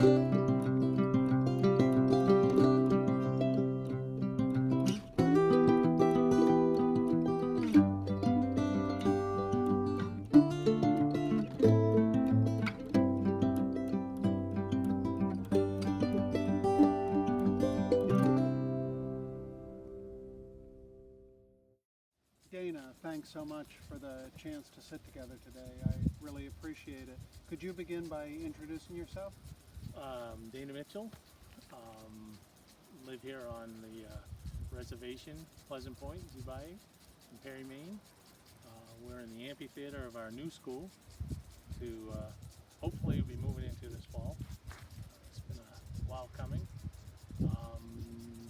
Dana, thanks so much for the chance to sit together today. I really appreciate it. Could you begin by introducing yourself? Dana Mitchell. Live here on the reservation, Pleasant Point, Zubai, in Perry, Maine. We're in the amphitheater of our new school to hopefully be moving into this fall. It's been a while coming.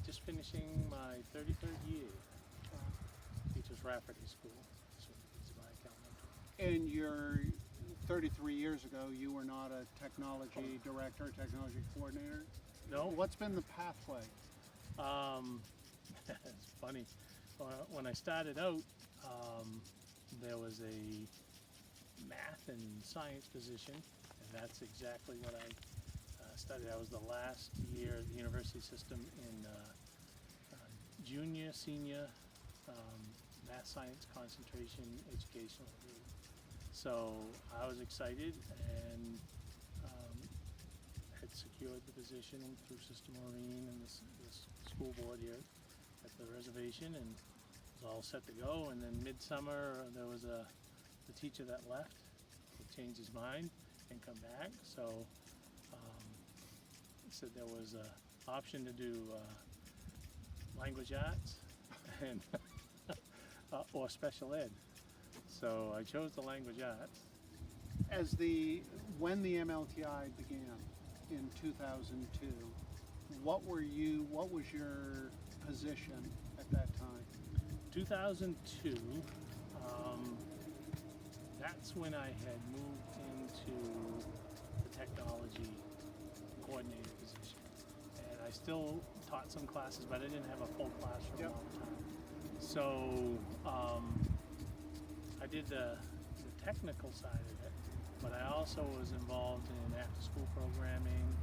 Just finishing my 33rd year. Teaches Rafferty School, And you're 33 years ago, you were not a technology director, technology coordinator? No. What's been the pathway? It's funny. When I started out, there was a math and science position, and that's exactly what I studied. I was the last year of the university system in junior, senior, math science concentration educational degree. So I was excited and had secured the position through Sister Maureen and this school board here at the reservation, and was all set to go. And then midsummer there was the teacher that left, he changed his mind and come back. So he said there was an option to do language arts and or special ed. So I chose the language arts. When the MLTI began in 2002, what was your position at that time? 2002, that's when I had moved into the technology coordinator position. And I still taught some classes, but I didn't have a full classroom all the time. So I did the technical side of it, but I also was involved in after-school programming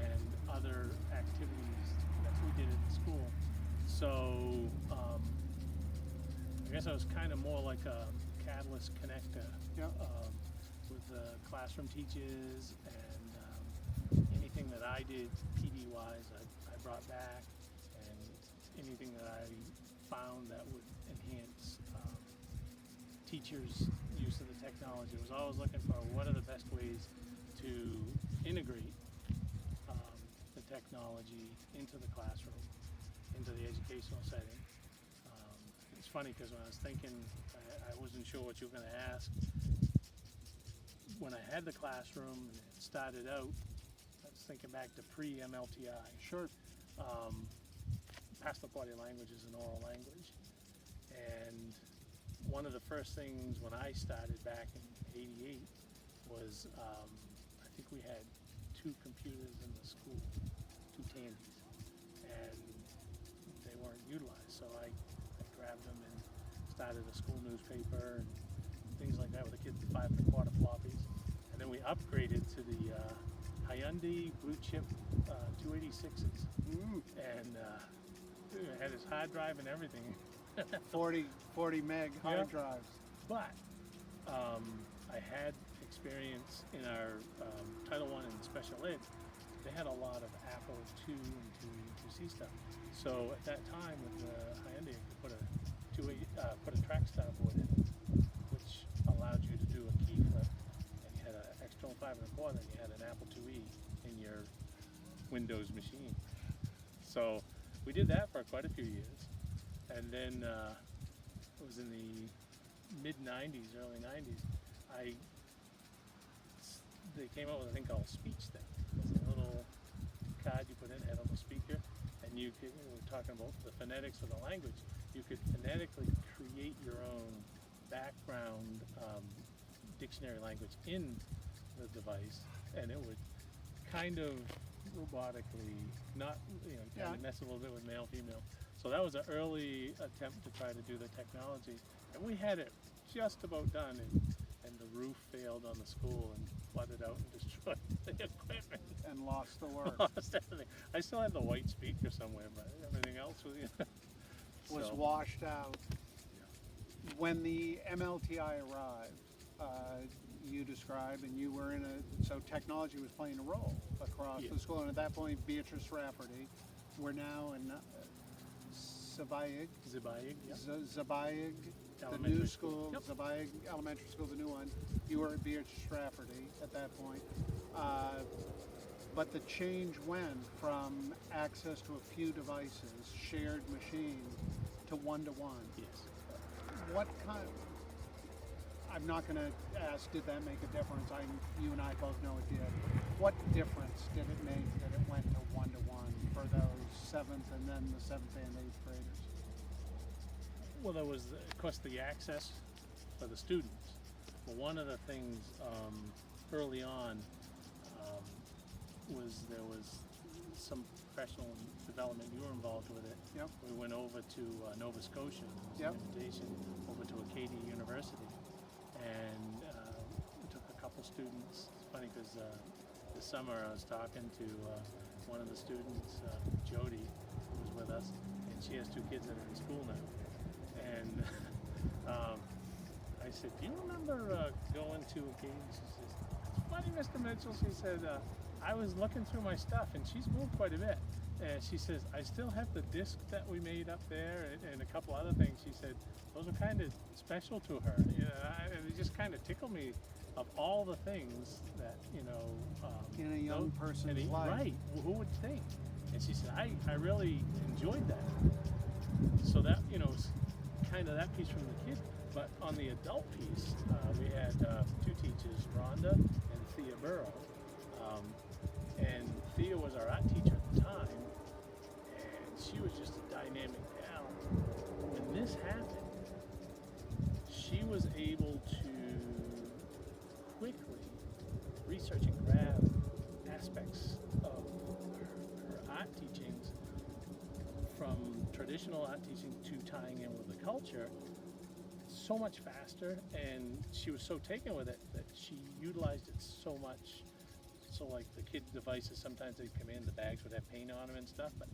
and other activities that we did at the school. So I guess I was kind of more like a catalyst connector with the classroom teachers, and anything that I did PD-wise, I brought back, and anything that I found that would enhance teachers' use of the technology. I was always looking for what are the best ways to integrate the technology into the classroom, into the educational setting. It's funny because when I was thinking, I wasn't sure what you were going to ask. When I had the classroom and it started out, I was thinking back to pre-MLTI. Sure. Passamaquoddy language is an oral language, and one of the first things when I started back in '88 was I think we had 2 computers in the school, 2 Tandys, and they weren't utilized. So I grabbed them and started a school newspaper and things like that with the kids, the 5 1/4 floppies, and then we upgraded to the Hyundai Blue Chip 286s, and it had its hard drive and everything. 40 meg hard drives. But I had experience in our Title I and special ed. They had a lot of Apple II and 2C stuff. So at that time with the Hyundai, you could put a Trackstar board in, which allowed you to do a key flip, and you had an external 5 1/4, and you had an Apple IIe in your Windows machine. So we did that for quite a few years. And then it was in the mid-90s, early 90s, they came out with a thing called SpeechStep. It's a little card you put in, had a little speaker, and we were talking about the phonetics of the language. You could phonetically create your own background dictionary language in the device, and it would kind of robotically, not, kind of mess a little bit with male, female. So that was an early attempt to try to do the technology, and we had it just about done, and the roof failed on the school and flooded out and with the equipment. And lost the work. Lost everything. I still have the white speaker somewhere, but everything else was, Was so, washed out. When the MLTI arrived, you described, and you were in a, so technology was playing a role across Yeah. the school, and at that point, Beatrice Rafferty, we're now in Zabayig, Zabayig, yeah. Zabayig, the Elementary new school. school, Yep. Zabayig Elementary School, the new one. You were at Beatrice Rafferty at that point. But the change went from access to a few devices, shared machines, to one-to-one. Yes. What kind? I'm not going to ask, did that make a difference? You and I both know it did. What difference did it make that it went to one-to-one for those 7th and then the 7th and 8th graders? Well, there was, of course, the access for the students. But one of the things early on was there was some professional development. You were involved with it. Yep. We went over to Nova Scotia. It was Yep. an invitation over to Acadia University, and we took a couple students. It's funny because this summer I was talking to one of the students, Jody, who was with us, and she has 2 kids that are in school now. And I said, "Do you remember going to Acadia?" She says, "It's funny, Mr. Mitchell." She said, "I was looking through my stuff, and she's moved quite a bit." And she says, "I still have the disc that we made up there, and a couple other things." She said, "Those are kind of special to her." And it just kind of tickled me of all the things that In a young those- person's and life. Right? Who would think? And she said, "I really enjoyed that." So that is kind of that piece from the kid. But on the adult piece, we had 2 teachers, Rhonda and Thea Burrow. And Thea was our art teacher at the time, and she was just a dynamic gal. When this happened, she was able to quickly research and grab aspects of her art teachings from traditional art teaching to tying in with the culture so much faster, and she was so taken with it that she utilized it so much. So like the kids' devices, sometimes they'd come in, the bags would have paint on them and stuff, but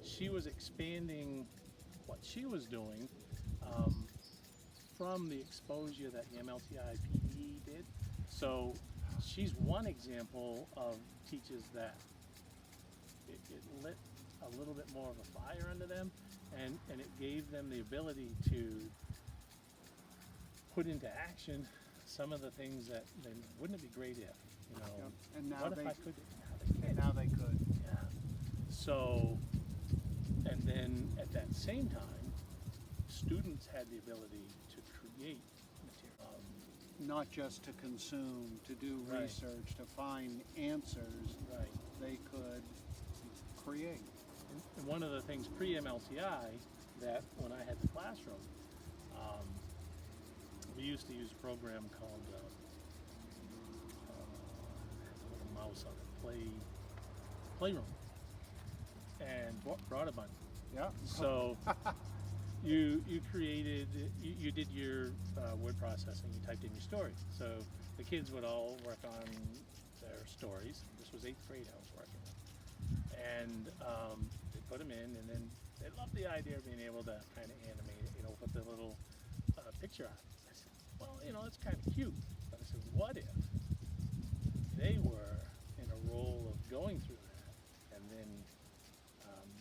she was expanding what she was doing from the exposure that the MLTI PE did. So she's one example of teachers that it lit a little bit more of a fire under them, and it gave them the ability to put into action some of the things that then wouldn't it be great if, Yep. And now what they, if I could? Now they can. now they could. Yeah. So, and then at that same time, students had the ability to create material. Not just to consume, to do Right. research, to find answers. Right. They could create. And one of the things pre-MLTI that when I had the classroom, we used to use a program called has a little mouse on it, Playroom, and Broadabun. Yeah. So you created, you did your word processing, you typed in your story. So the kids would all work on their stories. This was 8th grade I was working with. And they put them in, and then they loved the idea of being able to kind of animate it, put the little picture on. I said, well, that's kind of cute. But I said, what if they were in a role of going through that and then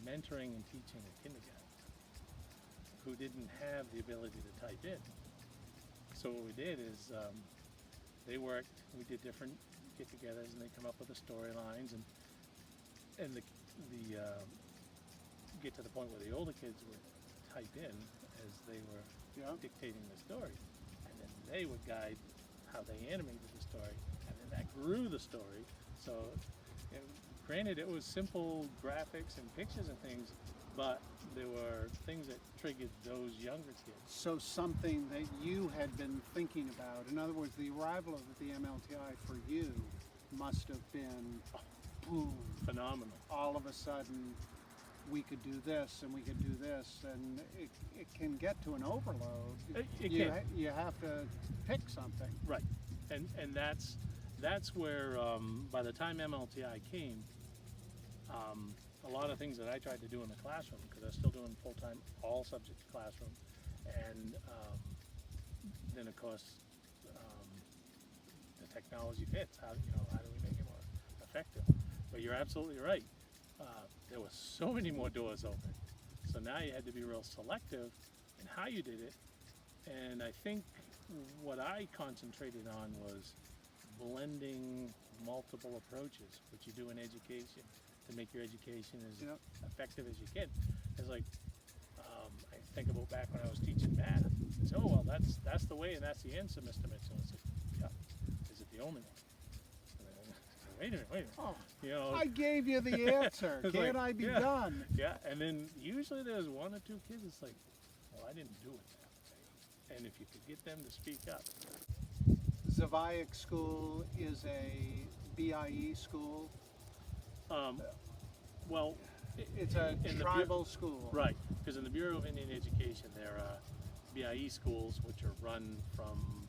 mentoring and teaching a kindergarten who didn't have the ability to type in? So what we did is they worked, we did different get-togethers, and they come up with the storylines, and the get to the point where the older kids would type in as they were Yeah. dictating the story, and then they would guide how they animated the story, and then that grew the story. So, granted, it was simple graphics and pictures and things, but there were things that triggered those younger kids. So something that you had been thinking about. In other words, the arrival of the MLTI for you must have been boom. Phenomenal. All of a sudden, we could do this and we could do this, and it can get to an overload. It you, can. You have to pick something. Right, and that's that's where, by the time MLTI came, a lot of things that I tried to do in the classroom, because I was still doing full-time, all subject classroom, and then of course, the technology fits. How do we make it more effective? But you're absolutely right. There were so many more doors open, so now you had to be real selective in how you did it. And I think what I concentrated on was blending multiple approaches, which you do in education, to make your education as Yep. effective as you can. It's like, I think about back when I was teaching math. I said, oh, well, that's the way and that's the answer, Mr. Mitchell. I said, yeah, is it the only one? And then, wait a minute. Oh, You know, I gave you the answer. It's Can't like, I be yeah. done? yeah, and then usually there's one or two kids, it's like, well, I didn't do it that way. And if you could get them to speak up. Zavaic School is a BIE school. Well, It's a in the tribal school. right, because in the Bureau of Indian Education, there are BIE schools which are run from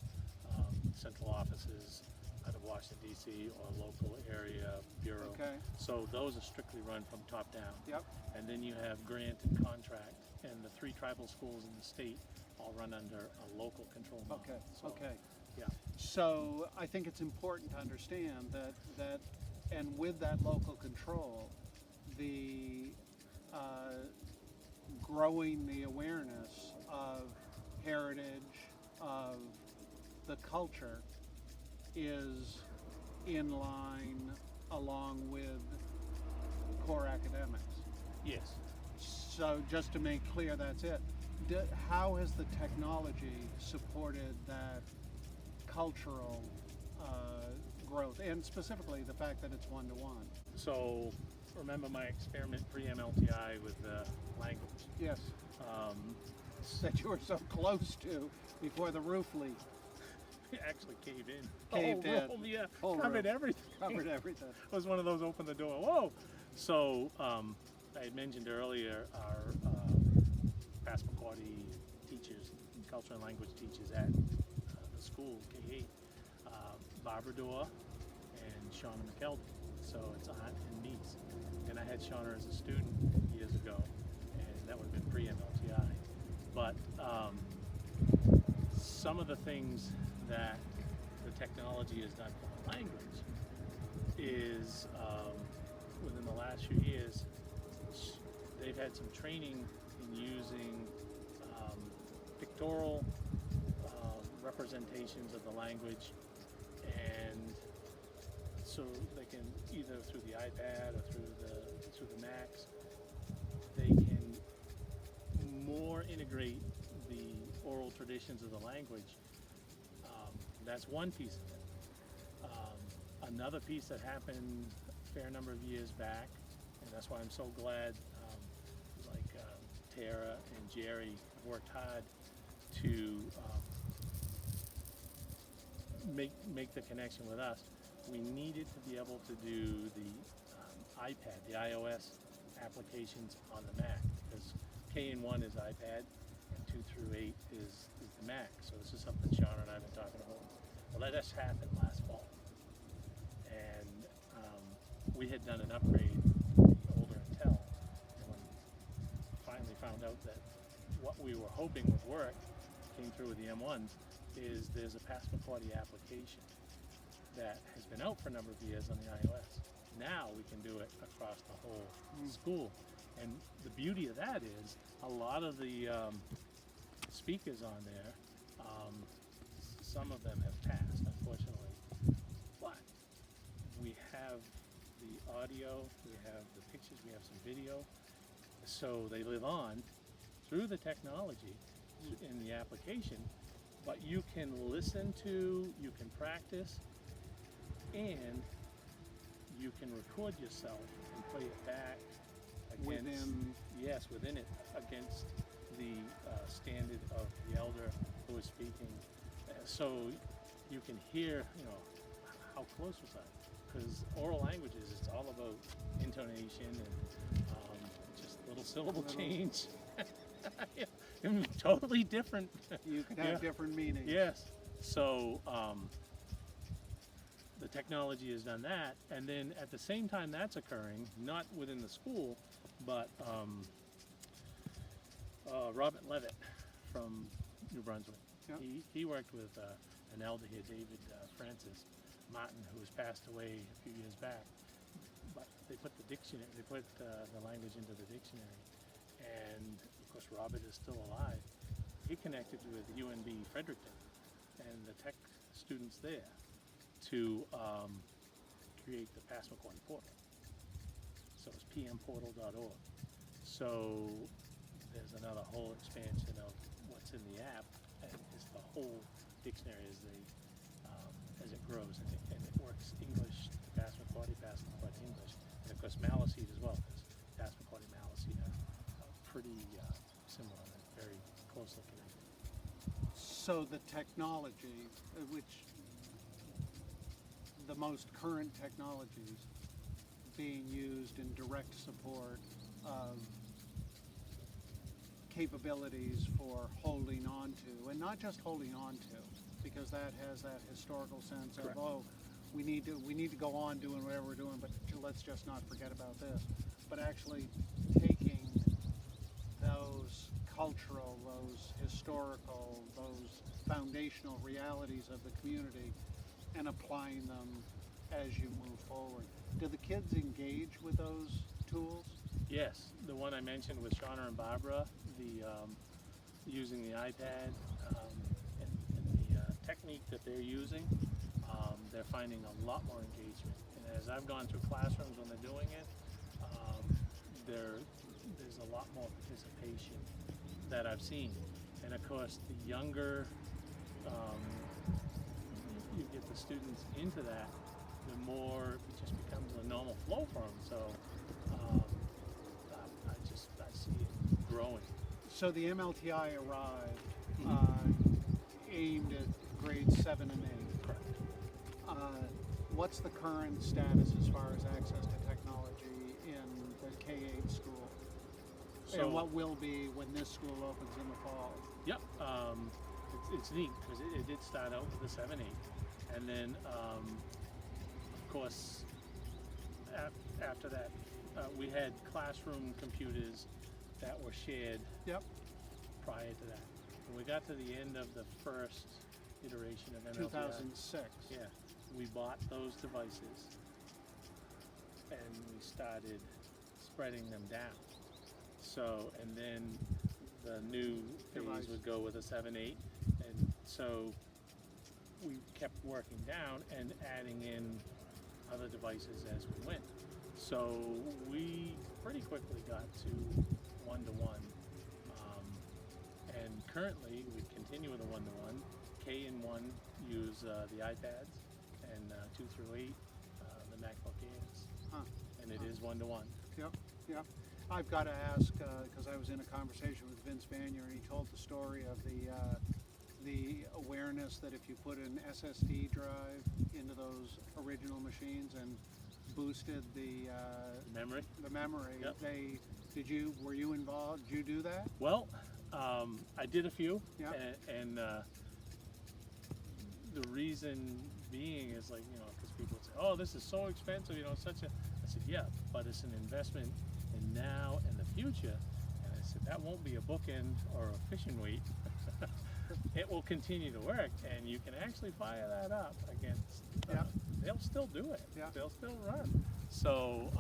central offices out of Washington DC or local area bureau. Okay. So those are strictly run from top down. Yep. And then you have grant and contract, and the 3 tribal schools in the state all run under a local control model. Okay. So, Okay. yeah. So I think it's important to understand that and with that local control, the growing the awareness of heritage, of the culture, is in line along with core academics. Yes. So just to make clear, that's it. How has the technology supported that cultural growth, and specifically the fact that it's one-to-one? So remember my experiment pre-MLTI with language. Yes, that you were so close to before the roof leaked. Actually caved in. Caved the whole in. room, yeah, Whole covered room. everything. Covered everything. It was one of those open the door. Whoa! So I had mentioned earlier our Passamaquoddy teachers, culture and language teachers at the school, K8, Barbara Dorr and Shauna McKeldin. So it's aunt and niece. And I had Shauna as a student years ago, and that would have been pre-MLTI. But some of the things that the technology has done for the language is within the last few years, they've had some training in using pictorial representations of the language, and so they can either through the iPad or through the Macs, they can more integrate the oral traditions of the language. That's one piece of it. Another piece that happened a fair number of years back, and that's why I'm so glad Tara and Jerry worked hard to make the connection with us. We needed to be able to do the iPad, the iOS applications on the Mac, because K and 1 is iPad and 2 through 8 is the Mac. So this is something Shauna and I have been talking about. Well, that just happened last fall, and we had done an upgrade to the older Intel, and when we finally found out that what we were hoping would work came through with the M1s, is there's a Passamaquoddy application that has been out for a number of years on the iOS. Now we can do it across the whole school. And the beauty of that is a lot of the speakers on there, some of them have passed, unfortunately. But we have the audio, we have the pictures, we have some video. So they live on through the technology in the application, but you can listen to, you can practice, and you can record yourself and play it back against, within it, against the standard of the elder who is speaking. So you can hear, how close was I? Because oral languages, it's all about intonation and just little syllable change. Totally different. You can have different meanings. Yes. So the technology has done that, and then at the same time that's occurring, not within the school, but Robert Levitt from New Brunswick. Yeah. He worked with an elder here, David Francis Martin, who has passed away a few years back. But they put the dictionary, they put the language into the dictionary, and of course Robert is still alive. He connected with UNB Fredericton and the tech students there to create the Passamaquoddy portal. So it's pmportal.org. So there's another whole expansion of what's in the app, and it's the whole dictionary as it grows, and it works English to Passamaquoddy, Passamaquoddy English, and of course Maliseet as well, because Passamaquoddy and Maliseet are pretty similar and very closely connected. So the technology, which the most current technologies being used in direct support of capabilities for holding on to, and not just holding on to, because that has that historical sense Correct. of, oh, we need to go on doing whatever we're doing, but let's just not forget about this. But actually taking those cultural, those historical, those foundational realities of the community and applying them as you move forward. Do the kids engage with those tools? Yes, the one I mentioned with Shauna and Barbara, the using the iPad and the technique that they're using, they're finding a lot more engagement. And as I've gone through classrooms when they're doing it, there's a lot more participation that I've seen. And of course, the younger you get the students into that, the more it just becomes a normal flow for them. So I see it growing. So the MLTI arrived aimed at grades 7 and 8. Correct. What's the current status as far as access to technology in the K-8 school? So, and what will be when this school opens in the fall? Yep, it's neat because it did start out with the 7-8, and then of course after that we had classroom computers that were shared. Yep. Prior to that, when we got to the end of the first iteration of MLTI, 2006. yeah, we bought those devices and we started spreading them down. So, and then the new Device. phase would go with a 7-8, and so we kept working down and adding in other devices as we went. So we pretty quickly got to one-to-one, and currently we continue with a one-to-one. K and 1 use the iPads, and 2 through 8 the MacBook Airs, and it is one-to-one. Yep. Yep. I've got to ask, because I was in a conversation with Vince Vanier, and he told the story of the awareness that if you put an SSD drive into those original machines and boosted the Memory. Yep. Were you involved? Did you do that? Well, I did a few, Yeah. and the reason being is like, because people would say, oh, this is so expensive, such a, I said, yeah, but it's an investment in now and the future. And I said, that won't be a bookend or a fishing weight. It will continue to work, and you can actually fire that up against, Yeah. they'll still do it. Yeah. They'll still run. So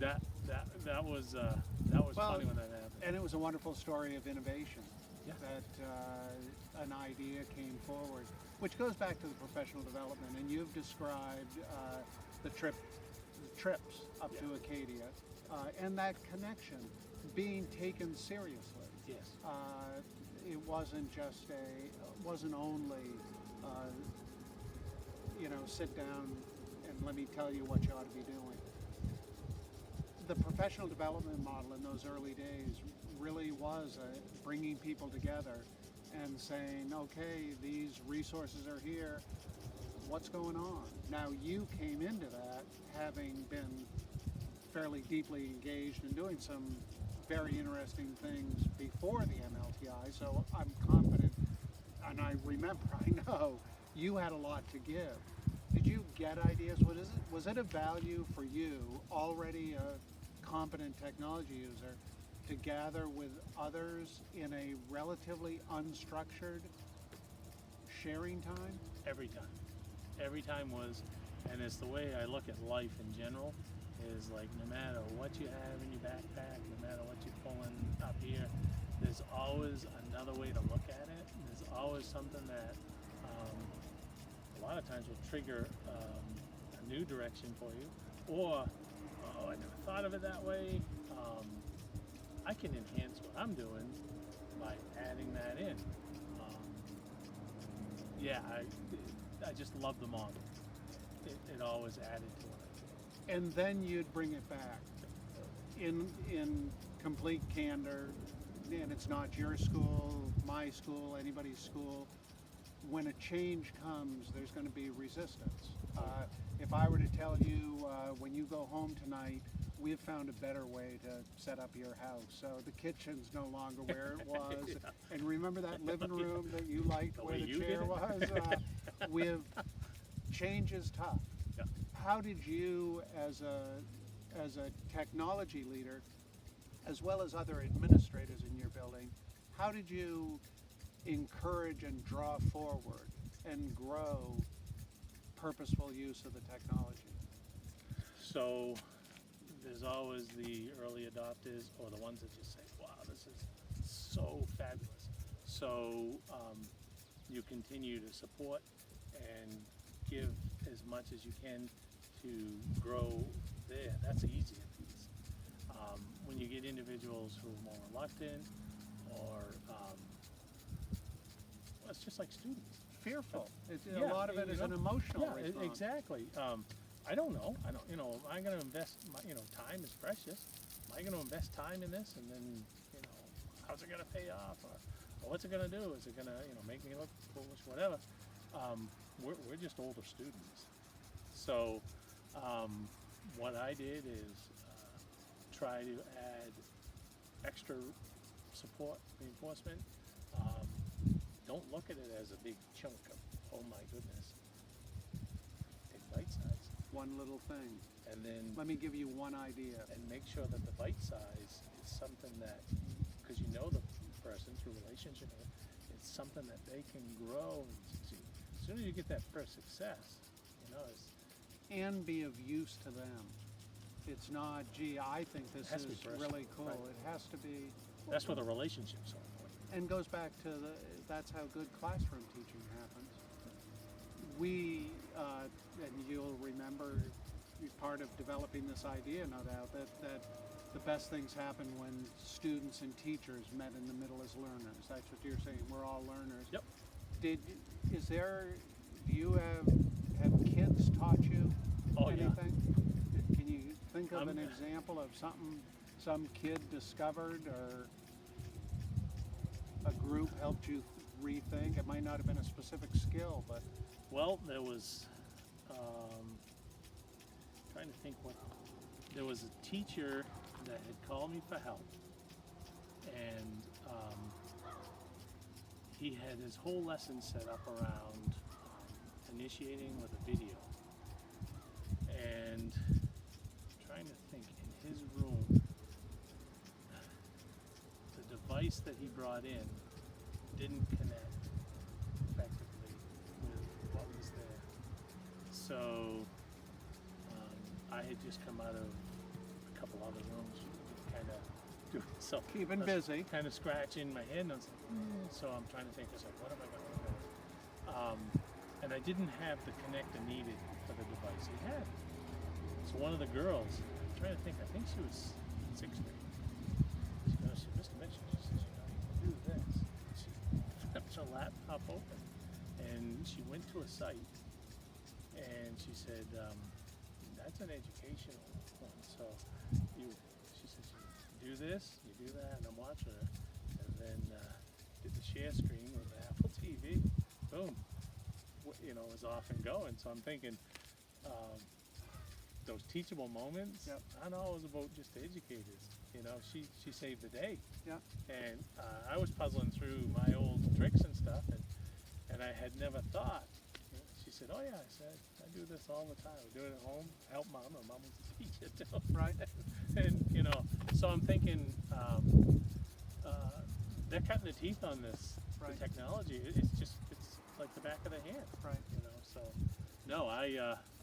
that was Well, funny when that happened. And it was a wonderful story of innovation. Yeah. That an idea came forward, which goes back to the professional development. And you've described the trips up to Acadia, and that connection being taken seriously. Yes. It wasn't only sit down and let me tell you what you ought to be doing. The professional development model in those early days really was bringing people together and saying, okay, these resources are here, what's going on? Now you came into that having been fairly deeply engaged in doing some very interesting things before the MLTI, so I'm confident, and I know you had a lot to give. Did you get ideas? Was it a value for you, already a competent technology user, to gather with others in a relatively unstructured sharing time? Every time. Every time was, and it's the way I look at life in general, is like no matter what you have in your backpack, no matter what you're pulling up here, there's always another way to look at it. There's always something that a lot of times will trigger a new direction for you, or, oh, I never thought of it that way. I can enhance what I'm doing by adding that in. Yeah, I just love the model. It always added to it. And then you'd bring it back in complete candor, and it's not your school, my school, anybody's school. When a change comes, there's going to be resistance. If I were to tell you, when you go home tonight, we've found a better way to set up your house. So the kitchen's no longer where it was. Yeah. And remember that living room that you liked The where way the you chair did it? was? Change is tough. Yeah. How did you, as a technology leader, as well as other administrators in your building, how did you encourage and draw forward and grow purposeful use of the technology? So there's always the early adopters or the ones that just say, wow, this is so fabulous. So you continue to support and give as much as you can to grow there. That's the easier piece. When you get individuals who are more reluctant, or well, it's just like students. Fearful. Yeah, a lot of it you is know, an emotional Yeah, response. exactly. I don't know. Am I going to invest? Time is precious. Am I going to invest time in this, and then, how's it going to pay off, or what's it going to do? Is it going to, make me look foolish, whatever? We're just older students. So, what I did is try to add extra support, reinforcement. Don't look at it as a big chunk of, oh my goodness. Take bite size. One little thing. And then Let me give you one idea. and make sure that the bite size is something that, because you know the person through relationship, it's something that they can grow and succeed. As soon as you get that first success, And be of use to them. It's not, gee, I think this has to is be personal, really cool. right. It has to be. that's where the relationship's so important. And goes back to that's how good classroom teaching happens. We, and you'll remember, part of developing this idea, no doubt, that the best things happen when students and teachers met in the middle as learners. That's what you're saying. We're all learners. Yep. Do you have kids taught you Oh, yeah. anything? Can you think of an I'm- example of something some kid discovered, or a group helped you rethink? It might not have been a specific skill, but Well, there was, trying to think there was a teacher that had called me for help, and he had his whole lesson set up around initiating with a video. And trying to think, in his room, the device that he brought in didn't connect effectively with what was there. So I had just come out of a couple other rooms, kind of doing so. Keeping busy. Kind of scratching my head, and I was like, so I'm trying to think. I was like, what am I going to do? And I didn't have the connector needed for the device he had. So one of the girls, I'm trying to think, I think she was 6th grade. She goes, Mr. Mitchell, she says, you do this. She flipped her laptop open, and she went to a site, and she said, that's an educational one. So she says, you do this, you do that, and I'm watching her, and then did the share screen with the Apple TV. Boom. Is off and going. So I'm thinking, those teachable moments Yep. aren't always about just educators. She saved the day. Yeah. And I was puzzling through my old tricks and stuff, and I had never thought. She said, oh yeah, I said, I do this all the time. I do it at home, help mom, and mom was a teacher too. Right. And, you know, so I'm thinking, they're cutting the teeth on this, Right. the technology. It's like the back of the hand, Right. you know, so, no,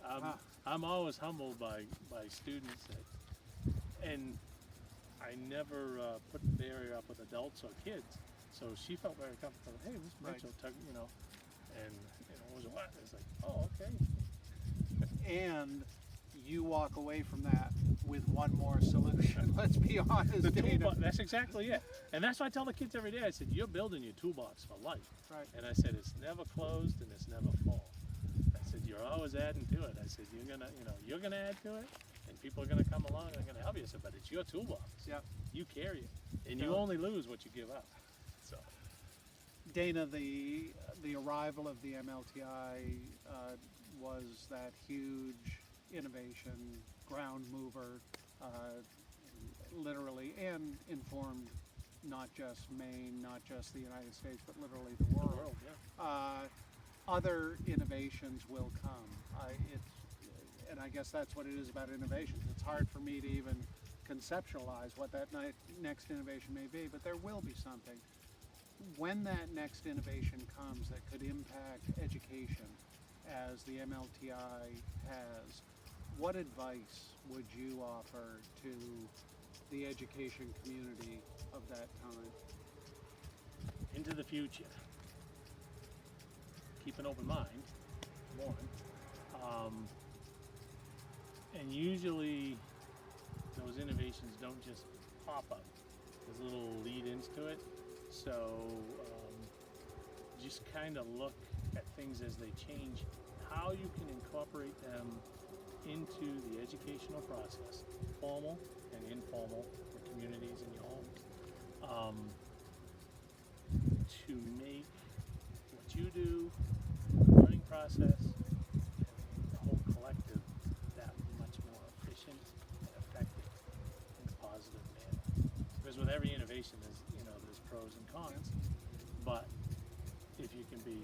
Ah. I'm always humbled by students that, and I never put the barrier up with adults or kids, so she felt very comfortable. Hey, this Right. Mitchell, you know, and you know, it was what? It's like, oh, okay. And you walk away from that with one more solution. Let's be honest, The Dana. toolbox, that's exactly it. And that's why I tell the kids every day. I said, you're building your toolbox for life. Right. And I said, it's never closed and it's never full. I said, you're always adding to it. I said, you're gonna add to it, and people are gonna come along and they're gonna help you. I said, but it's your toolbox. Yep. You carry it, and you Yeah. only lose what you give up. So. Dana, the arrival of the MLTI was that huge innovation, ground mover, literally, and informed not just Maine, not just the United States, but literally the The world. world, yeah. Other innovations will come. And I guess that's what it is about innovations. It's hard for me to even conceptualize what that next innovation may be, but there will be something. When that next innovation comes that could impact education, as the MLTI has, what advice would you offer to the education community of that time? Into the future. Keep an open mind, one. And usually those innovations don't just pop up. There's little lead-ins to it. So just kind of look at things as they change, how you can incorporate them into the educational process, formal and informal, the communities in your homes, to make what you do, the learning process, and the whole collective that much more efficient and effective in a positive manner. Because with every innovation, there's pros and cons. But if you can be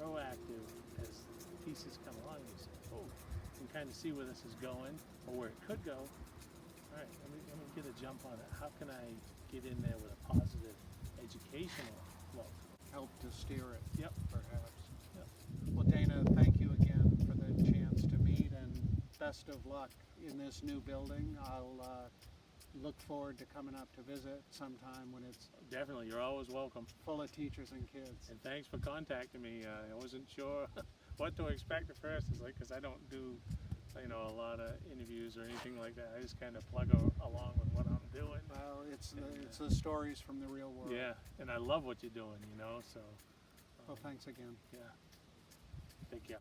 proactive as pieces come along, you say, oh, you can kind of see where this is going or where it could go. All right, let me get a jump on it. How can I get in there with a positive educational flow? Help to steer it, Yep. perhaps. Yep. Well, Dana, thank you again for the chance to meet, and best of luck in this new building. I'll look forward to coming up to visit sometime when it's Definitely, you're always welcome. full of teachers and kids. And thanks for contacting me. I wasn't sure what to expect at first. It's like, because I don't do, a lot of interviews or anything like that. I just kind of plug along with what I'm doing. Well, it's the stories from the real world. Yeah, and I love what you're doing, so. Well, thanks again. Yeah. Take care.